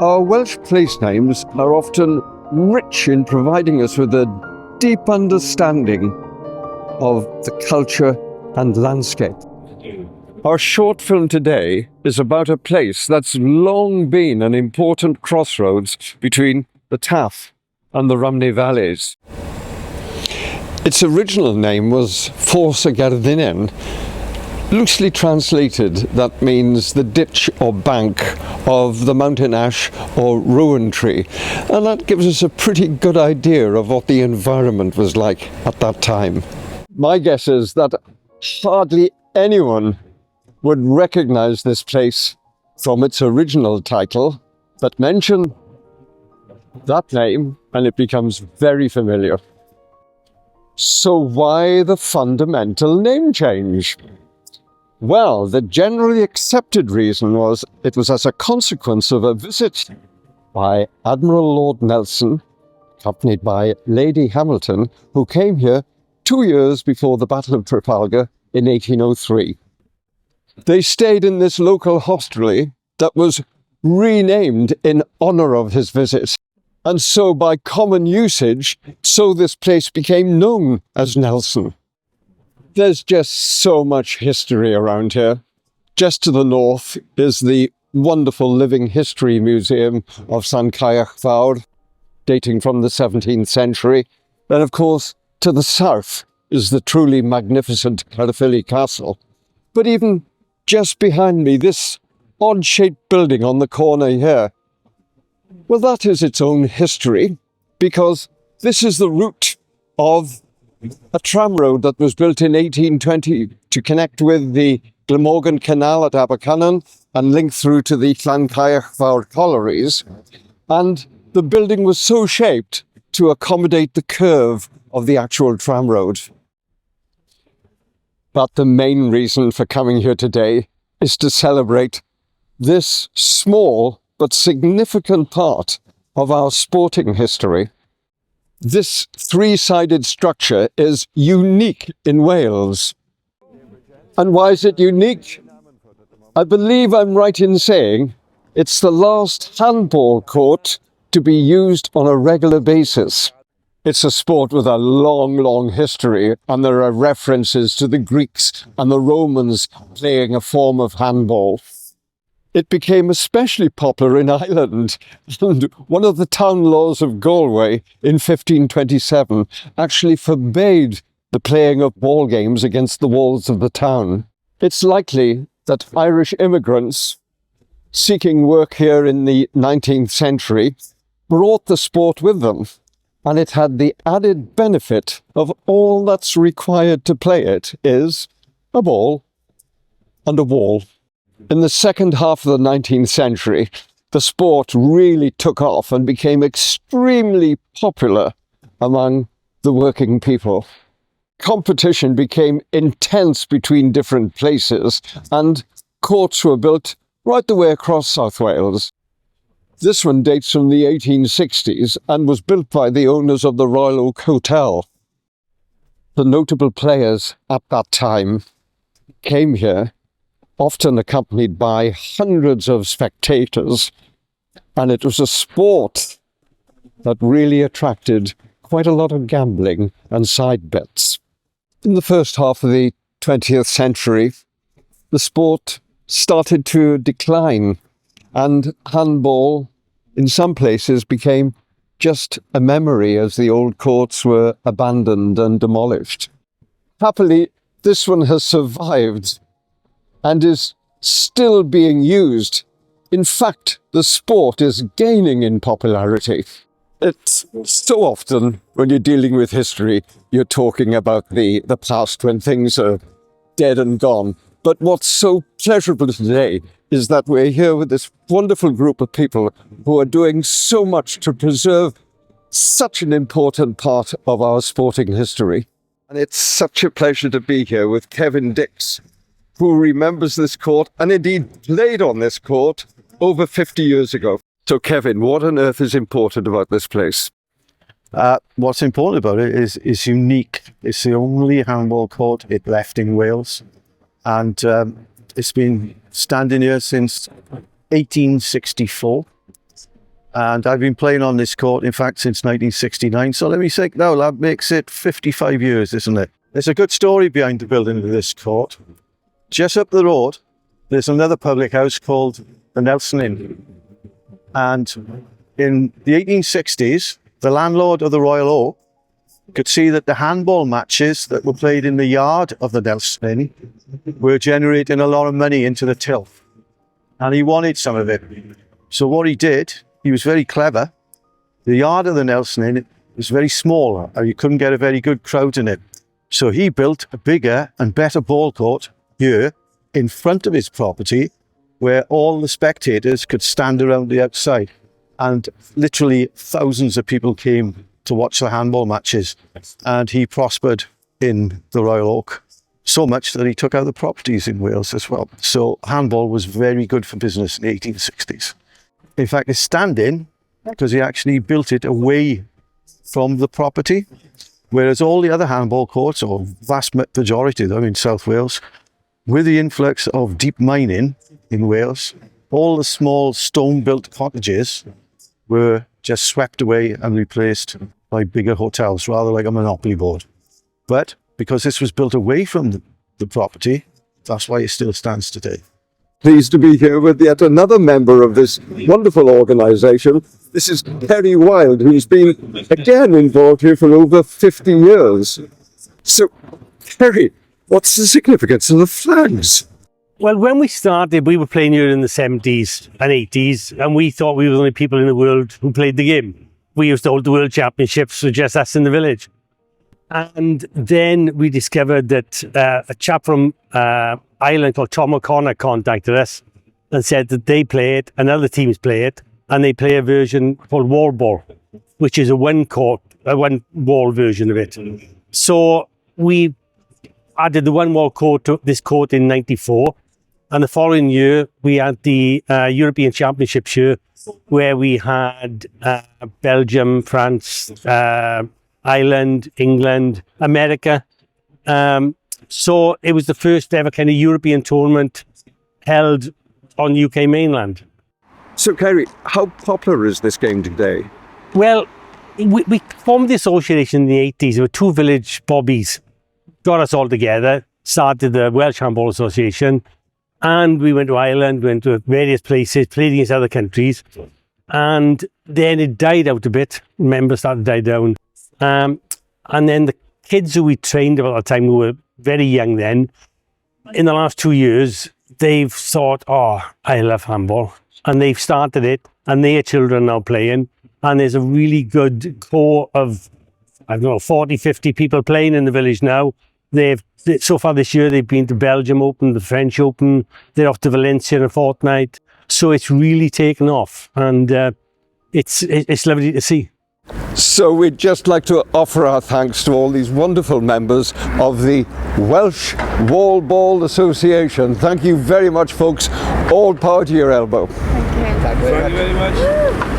Our Welsh place names are often rich in providing us with a deep understanding of the culture and landscape. Our short film today is about a place that's long been an important crossroads between the Taff and the Rhymney valleys. Its original name was Fors y Gerdinen. Loosely translated, that means the ditch or bank of the mountain ash or rowan tree, and that gives us a pretty good idea of what the environment was like at that time. My guess is that hardly anyone would recognize this place from its original title, but mention that name and it becomes very familiar. So why the fundamental name change? Well, the generally accepted reason was it was as a consequence of a visit by Admiral Lord Nelson, accompanied by Lady Hamilton, who came here 2 years before the Battle of Trafalgar in 1803. They stayed in this local hostelry that was renamed in honour of his visit. And so by common usage, so this place became known as Nelson. There's just so much history around here. Just to the north is the wonderful Living History Museum of San Caich Fawr, dating from the 17th century. And of course, to the south is the truly magnificent Caerphilly Castle. But even just behind me, this odd-shaped building on the corner here, well, that is its own history, because this is the route of a tramroad that was built in 1820 to connect with the Glamorgan Canal at Abercynon and link through to the Llan Caich Fawr collieries. And the building was so shaped to accommodate the curve of the actual tramroad. But the main reason for coming here today is to celebrate this small but significant part of our sporting history. This three-sided structure is unique in Wales. And why is it unique? I believe I'm right in saying it's the last handball court to be used on a regular basis. It's a sport with a long, long history, and there are references to the Greeks and the Romans playing a form of handball. It became especially popular in Ireland, and one of the town laws of Galway in 1527 actually forbade the playing of ball games against the walls of the town. It's likely that Irish immigrants seeking work here in the 19th century brought the sport with them, and it had the added benefit of all that's required to play it is a ball and a wall. In the second half of the 19th century, the sport really took off and became extremely popular among the working people. Competition became intense between different places, and courts were built right the way across South Wales. This one dates from the 1860s and was built by the owners of the Royal Oak Hotel. The notable players at that time came here, often accompanied by hundreds of spectators, and it was a sport that really attracted quite a lot of gambling and side bets. In the first half of the 20th century, the sport started to decline, and handball in some places became just a memory as the old courts were abandoned and demolished. Happily, this one has survived and is still being used. In fact, the sport is gaining in popularity. It's so often, when you're dealing with history, you're talking about the past when things are dead and gone. But what's so pleasurable today is that we're here with this wonderful group of people who are doing so much to preserve such an important part of our sporting history. And it's such a pleasure to be here with Kevin Dix, who remembers this court and indeed played on this court over 50 years ago. So Kevin, what on earth is important about this place? What's important about it is it's unique. It's the only handball court it left in Wales, and it's been standing here since 1864. And I've been playing on this court, in fact, since 1969. So let me think now, that makes it 55 years, isn't it? There's a good story behind the building of this court. Just up the road, there's another public house called the Nelson Inn. And in the 1860s, the landlord of the Royal Oak could see that the handball matches that were played in the yard of the Nelson Inn were generating a lot of money into the till. And he wanted some of it. So what he did, he was very clever. The yard of the Nelson Inn was very small, and you couldn't get a very good crowd in it. So he built a bigger and better ball court here in front of his property, where all the spectators could stand around the outside. And literally thousands of people came to watch the handball matches. And he prospered in the Royal Oak so much that he took out the properties in Wales as well. So handball was very good for business in the 1860s. In fact, it's standing because he actually built it away from the property, whereas all the other handball courts, or vast majority of them in South Wales, with the influx of deep mining in Wales, all the small stone-built cottages were just swept away and replaced by bigger hotels, rather like a monopoly board. But because this was built away from the property, that's why it still stands today. Pleased to be here with yet another member of this wonderful organisation. This is Kerry Wilde, who's been again involved here for over 50 years. So, Kerry, what's the significance of the flags? Well, when we started, we were playing here in the 70s and 80s, and we thought we were the only people in the world who played the game. We used to hold the World Championships with just us in the village. And then we discovered that a chap from Ireland called Tom O'Connor contacted us and said that they play it and other teams play it, and they play a version called wall ball, which is a one wall version of it. So we added the one wall court to this court in '94, and the following year we had the European Championships here, where we had Belgium, France, Ireland, England, America. So it was the first ever kind of European tournament held on UK mainland. So, Kerry, how popular is this game today? Well, we formed the association in the 80s. There were two village bobbies, got us all together, started the Welsh Handball Association, and we went to Ireland, went to various places, played against other countries, and then it died out a bit. Members started to die down. And then the kids who we trained about that time, who were very young then, in the last 2 years, they've thought, oh, I love handball. And they've started it, and their children are now playing. And there's a really good core of, 40, 50 people playing in the village now. So far this year, they've been to Belgium Open, the French Open. They're off to Valencia in a fortnight. So it's really taken off, and it's lovely to see. So we'd just like to offer our thanks to all these wonderful members of the Welsh Wall Ball Association. Thank you very much, folks. All power to your elbow. Thank you. Thank you very much.